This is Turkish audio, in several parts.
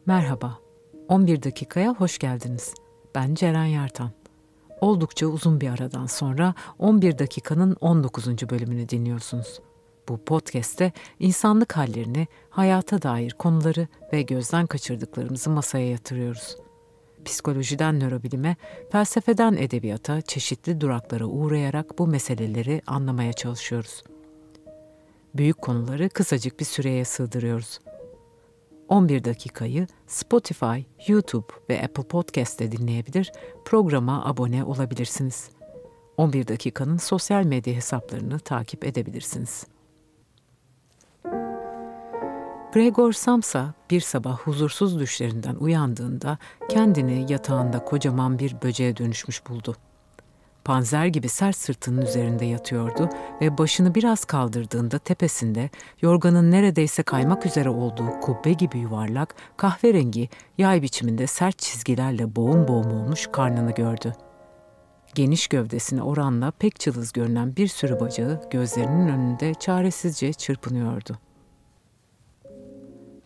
Merhaba, 11 dakikaya hoş geldiniz. Ben Ceren Yartan. Oldukça uzun bir aradan sonra 11 dakikanın 19. bölümünü dinliyorsunuz. Bu podcast'te insanlık hallerini, hayata dair konuları ve gözden kaçırdıklarımızı masaya yatırıyoruz. Psikolojiden nörobilime, felsefeden edebiyata çeşitli duraklara uğrayarak bu meseleleri anlamaya çalışıyoruz. Büyük konuları kısacık bir süreye sığdırıyoruz. 11 dakikayı Spotify, YouTube ve Apple Podcast'te dinleyebilir, programa abone olabilirsiniz. 11 dakikanın sosyal medya hesaplarını takip edebilirsiniz. Gregor Samsa bir sabah huzursuz düşlerinden uyandığında kendini yatağında kocaman bir böceğe dönüşmüş buldu. Panzer gibi sert sırtının üzerinde yatıyordu ve başını biraz kaldırdığında tepesinde yorganın neredeyse kaymak üzere olduğu kubbe gibi yuvarlak, kahverengi, yay biçiminde sert çizgilerle boğum boğum olmuş karnını gördü. Geniş gövdesine oranla pek cılız görünen bir sürü bacağı gözlerinin önünde çaresizce çırpınıyordu.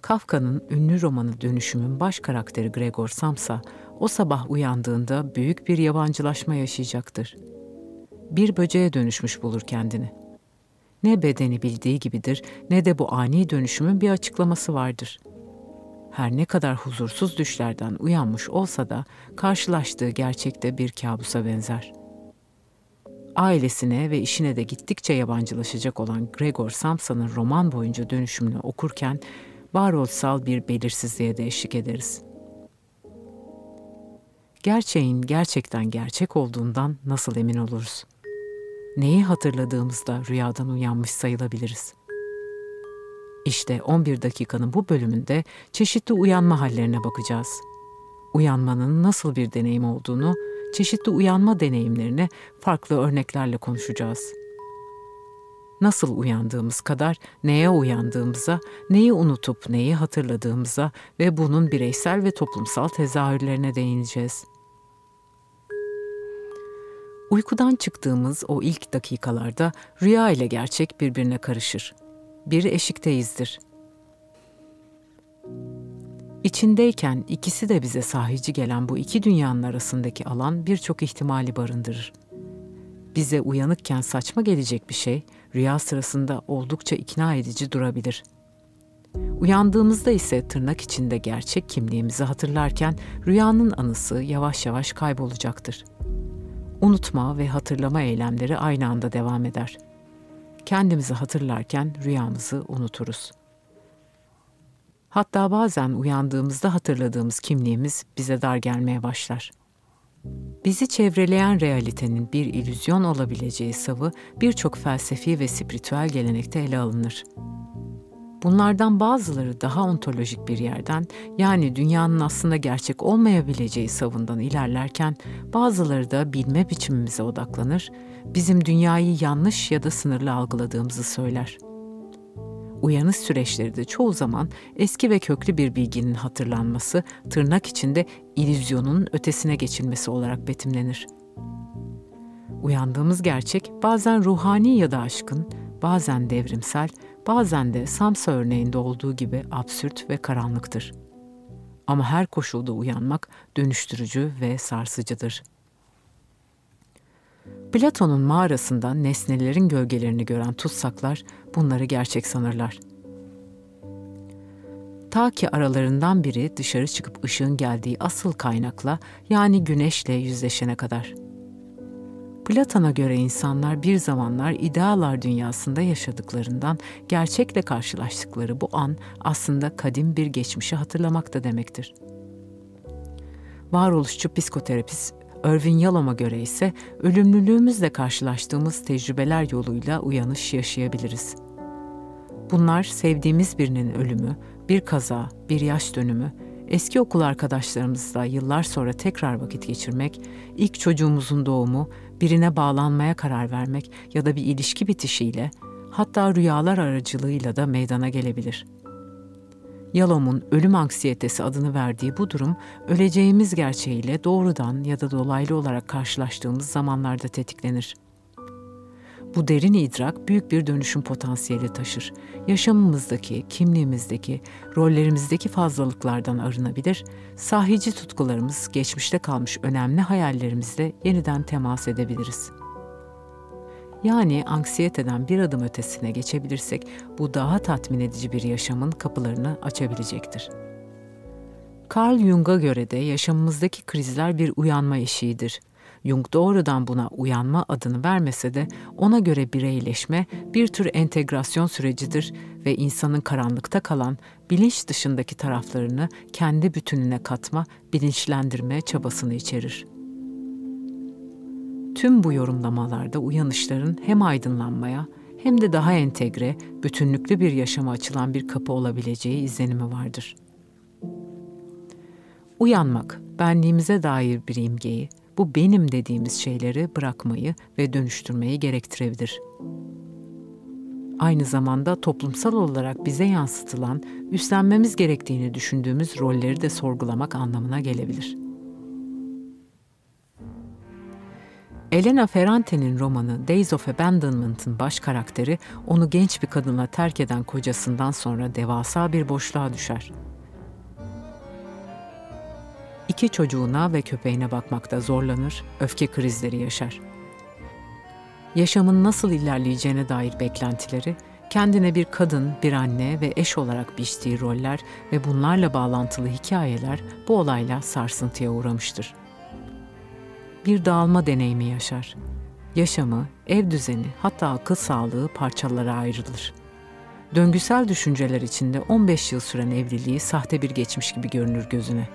Kafka'nın ünlü romanı Dönüşüm'ün baş karakteri Gregor Samsa, o sabah uyandığında büyük bir yabancılaşma yaşayacaktır. Bir böceğe dönüşmüş bulur kendini. Ne bedeni bildiği gibidir, ne de bu ani dönüşümün bir açıklaması vardır. Her ne kadar huzursuz düşlerden uyanmış olsa da karşılaştığı gerçekte bir kabusa benzer. Ailesine ve işine de gittikçe yabancılaşacak olan Gregor Samsa'nın roman boyunca dönüşümünü okurken varoluşsal bir belirsizliğe de eşlik ederiz. Gerçeğin gerçekten gerçek olduğundan nasıl emin oluruz? Neyi hatırladığımızda rüyadan uyanmış sayılabiliriz? İşte 11 dakikanın bu bölümünde çeşitli uyanma hallerine bakacağız. Uyanmanın nasıl bir deneyim olduğunu, çeşitli uyanma deneyimlerini farklı örneklerle konuşacağız. Nasıl uyandığımız kadar neye uyandığımıza, neyi unutup neyi hatırladığımıza ve bunun bireysel ve toplumsal tezahürlerine değineceğiz. Uykudan çıktığımız o ilk dakikalarda rüya ile gerçek birbirine karışır. Bir eşikteyizdir. İçindeyken ikisi de bize sahici gelen bu iki dünyanın arasındaki alan birçok ihtimali barındırır. Bize uyanıkken saçma gelecek bir şey, rüya sırasında oldukça ikna edici durabilir. Uyandığımızda ise tırnak içinde gerçek kimliğimizi hatırlarken rüyanın anısı yavaş yavaş kaybolacaktır. Unutma ve hatırlama eylemleri aynı anda devam eder. Kendimizi hatırlarken rüyamızı unuturuz. Hatta bazen uyandığımızda hatırladığımız kimliğimiz bize dar gelmeye başlar. Bizi çevreleyen realitenin bir illüzyon olabileceği savı birçok felsefi ve spiritüel gelenekte ele alınır. Bunlardan bazıları daha ontolojik bir yerden, yani dünyanın aslında gerçek olmayabileceği savından ilerlerken, bazıları da bilme biçimimize odaklanır, bizim dünyayı yanlış ya da sınırlı algıladığımızı söyler. Uyanış süreçleri de çoğu zaman eski ve köklü bir bilginin hatırlanması, tırnak içinde illüzyonun ötesine geçilmesi olarak betimlenir. Uyandığımız gerçek bazen ruhani ya da aşkın, bazen devrimsel, bazen de Samsa örneğinde olduğu gibi absürt ve karanlıktır. Ama her koşulda uyanmak dönüştürücü ve sarsıcıdır. Platon'un mağarasında nesnelerin gölgelerini gören tutsaklar bunları gerçek sanırlar. Ta ki aralarından biri dışarı çıkıp ışığın geldiği asıl kaynakla, yani güneşle yüzleşene kadar. Platon'a göre insanlar bir zamanlar idealar dünyasında yaşadıklarından gerçekle karşılaştıkları bu an aslında kadim bir geçmişi hatırlamak da demektir. Varoluşçu psikoterapist Irvin Yalom'a göre ise ölümlülüğümüzle karşılaştığımız tecrübeler yoluyla uyanış yaşayabiliriz. Bunlar sevdiğimiz birinin ölümü, bir kaza, bir yaş dönümü, eski okul arkadaşlarımızla yıllar sonra tekrar vakit geçirmek, ilk çocuğumuzun doğumu, birine bağlanmaya karar vermek ya da bir ilişki bitişiyle, hatta rüyalar aracılığıyla da meydana gelebilir. Yalom'un ölüm anksiyetesi adını verdiği bu durum, öleceğimiz gerçeğiyle doğrudan ya da dolaylı olarak karşılaştığımız zamanlarda tetiklenir. Bu derin idrak büyük bir dönüşüm potansiyeli taşır. Yaşamımızdaki, kimliğimizdeki, rollerimizdeki fazlalıklardan arınabilir, sahici tutkularımız, geçmişte kalmış önemli hayallerimizle yeniden temas edebiliriz. Yani anksiyeteden bir adım ötesine geçebilirsek bu daha tatmin edici bir yaşamın kapılarını açabilecektir. Carl Jung'a göre de yaşamımızdaki krizler bir uyanma eşiğidir. Jung doğrudan buna uyanma adını vermese de ona göre bireyleşme bir tür entegrasyon sürecidir ve insanın karanlıkta kalan bilinç dışındaki taraflarını kendi bütününe katma, bilinçlendirme çabasını içerir. Tüm bu yorumlamalarda uyanışların hem aydınlanmaya hem de daha entegre, bütünlüklü bir yaşama açılan bir kapı olabileceği izlenimi vardır. Uyanmak, benliğimize dair bir imgeyi, bu benim dediğimiz şeyleri bırakmayı ve dönüştürmeyi gerektirebilir. Aynı zamanda toplumsal olarak bize yansıtılan, üstlenmemiz gerektiğini düşündüğümüz rolleri de sorgulamak anlamına gelebilir. Elena Ferrante'nin romanı Days of Abandonment'ın baş karakteri onu genç bir kadınla terk eden kocasından sonra devasa bir boşluğa düşer. 2 çocuğuna ve köpeğine bakmakta zorlanır, öfke krizleri yaşar. Yaşamın nasıl ilerleyeceğine dair beklentileri, kendine bir kadın, bir anne ve eş olarak biçtiği roller ve bunlarla bağlantılı hikayeler bu olayla sarsıntıya uğramıştır. Bir dağılma deneyimi yaşar. Yaşamı, ev düzeni, hatta akıl sağlığı parçalara ayrılır. Döngüsel düşünceler içinde 15 yıl süren evliliği sahte bir geçmiş gibi görünür gözüne.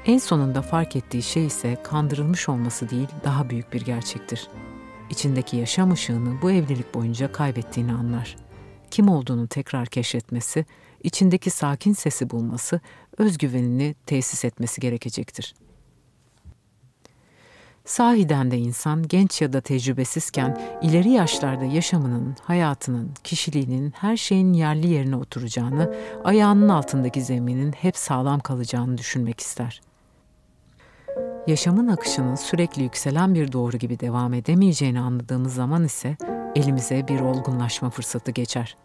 En sonunda fark ettiği şey ise kandırılmış olması değil, daha büyük bir gerçektir. İçindeki yaşam ışığını bu evlilik boyunca kaybettiğini anlar. Kim olduğunu tekrar keşfetmesi, içindeki sakin sesi bulması, özgüvenini tesis etmesi gerekecektir. Sahiden de insan genç ya da tecrübesizken ileri yaşlarda yaşamının, hayatının, kişiliğinin her şeyin yerli yerine oturacağını, ayağının altındaki zeminin hep sağlam kalacağını düşünmek ister. Yaşamın akışının sürekli yükselen bir doğru gibi devam edemeyeceğini anladığımız zaman ise elimize bir olgunlaşma fırsatı geçer.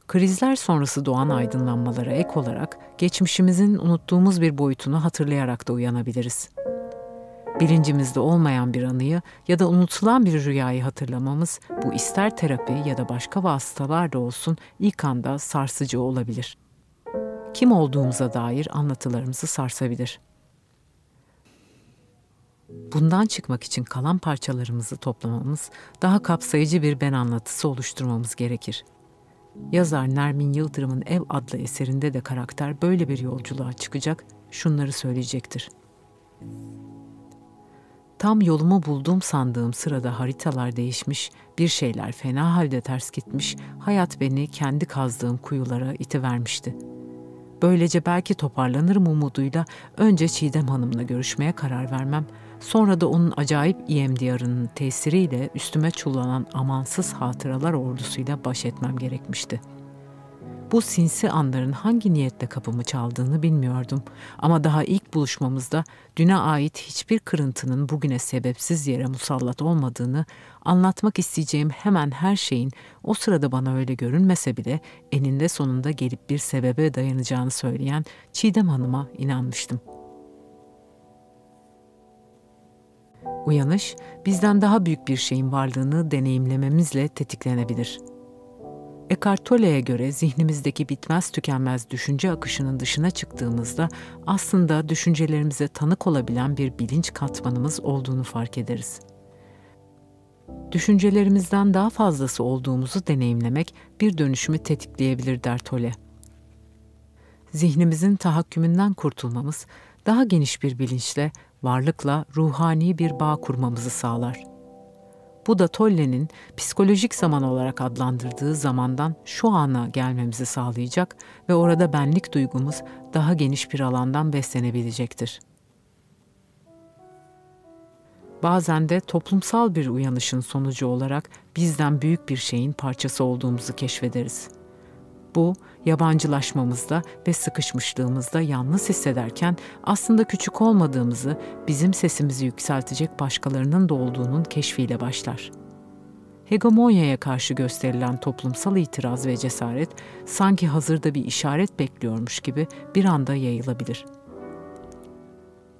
Krizler sonrası doğan aydınlanmalara ek olarak geçmişimizin unuttuğumuz bir boyutunu hatırlayarak da uyanabiliriz. Bilincimizde olmayan bir anıyı ya da unutulan bir rüyayı hatırlamamız, bu ister terapi ya da başka vasıtalarla olsun ilk anda sarsıcı olabilir. Kim olduğumuza dair anlatılarımızı sarsabilir. Bundan çıkmak için kalan parçalarımızı toplamamız, daha kapsayıcı bir ben anlatısı oluşturmamız gerekir. Yazar Nermin Yıldırım'ın Ev adlı eserinde de karakter böyle bir yolculuğa çıkacak, şunları söyleyecektir. Tam yolumu bulduğum sandığım sırada haritalar değişmiş, bir şeyler fena halde ters gitmiş, hayat beni kendi kazdığım kuyulara itivermişti. Böylece belki toparlanırım umuduyla önce Çiğdem Hanım'la görüşmeye karar vermem, sonra da onun acayip EMDR'ının tesiriyle üstüme çullanan amansız hatıralar ordusuyla baş etmem gerekmişti. Bu sinsi anların hangi niyetle kapımı çaldığını bilmiyordum ama daha ilk buluşmamızda düne ait hiçbir kırıntının bugüne sebepsiz yere musallat olmadığını, anlatmak isteyeceğim hemen her şeyin o sırada bana öyle görünmese bile eninde sonunda gelip bir sebebe dayanacağını söyleyen Çiğdem Hanım'a inanmıştım. Uyanış, bizden daha büyük bir şeyin varlığını deneyimlememizle tetiklenebilir. Eckhart Tolle'ye göre zihnimizdeki bitmez tükenmez düşünce akışının dışına çıktığımızda aslında düşüncelerimize tanık olabilen bir bilinç katmanımız olduğunu fark ederiz. Düşüncelerimizden daha fazlası olduğumuzu deneyimlemek bir dönüşümü tetikleyebilir der Tolle. Zihnimizin tahakkümünden kurtulmamız, daha geniş bir bilinçle, varlıkla ruhani bir bağ kurmamızı sağlar. Bu da Tolle'nin psikolojik zaman olarak adlandırdığı zamandan şu ana gelmemizi sağlayacak ve orada benlik duygumuz daha geniş bir alandan beslenebilecektir. Bazen de toplumsal bir uyanışın sonucu olarak bizden büyük bir şeyin parçası olduğumuzu keşfederiz. Bu, yabancılaşmamızda ve sıkışmışlığımızda yalnız hissederken aslında küçük olmadığımızı, bizim sesimizi yükseltecek başkalarının da olduğunun keşfiyle başlar. Hegemonyaya karşı gösterilen toplumsal itiraz ve cesaret sanki hazırda bir işaret bekliyormuş gibi bir anda yayılabilir.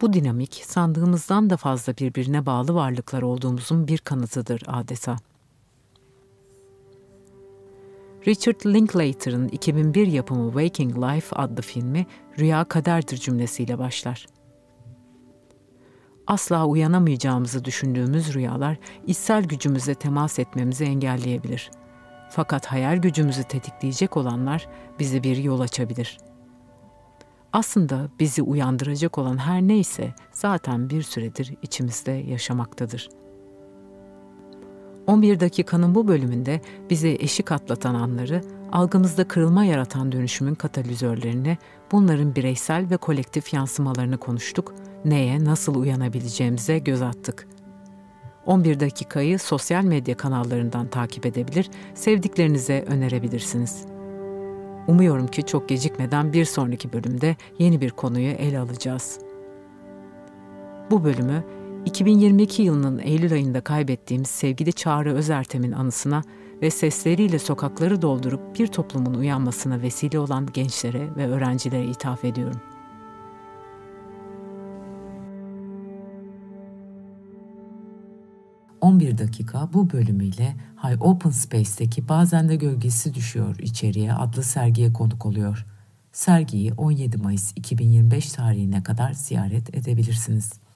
Bu dinamik, sandığımızdan da fazla birbirine bağlı varlıklar olduğumuzun bir kanıtıdır adeta. Richard Linklater'ın 2001 yapımı Waking Life adlı filmi, "Rüya kaderdir" cümlesiyle başlar. Asla uyanamayacağımızı düşündüğümüz rüyalar, içsel gücümüze temas etmemizi engelleyebilir. Fakat hayal gücümüzü tetikleyecek olanlar bize bir yol açabilir. Aslında bizi uyandıracak olan her neyse zaten bir süredir içimizde yaşamaktadır. 11 dakikanın bu bölümünde bize eşik atlatan anları, algımızda kırılma yaratan dönüşümün katalizörlerini, bunların bireysel ve kolektif yansımalarını konuştuk, neye nasıl uyanabileceğimize göz attık. 11 dakikayı sosyal medya kanallarından takip edebilir, sevdiklerinize önerebilirsiniz. Umuyorum ki çok gecikmeden bir sonraki bölümde yeni bir konuyu ele alacağız. Bu bölümü 2022 yılının Eylül ayında kaybettiğimiz sevgili Çağrı Özertem'in anısına ve sesleriyle sokakları doldurup bir toplumun uyanmasına vesile olan gençlere ve öğrencilere ithaf ediyorum. "11 dakika" bu bölümüyle High Open Space'teki "Bazen de Gölgesi Düşüyor içeriye" adlı sergiye konuk oluyor. Sergiyi 17 Mayıs 2025 tarihine kadar ziyaret edebilirsiniz.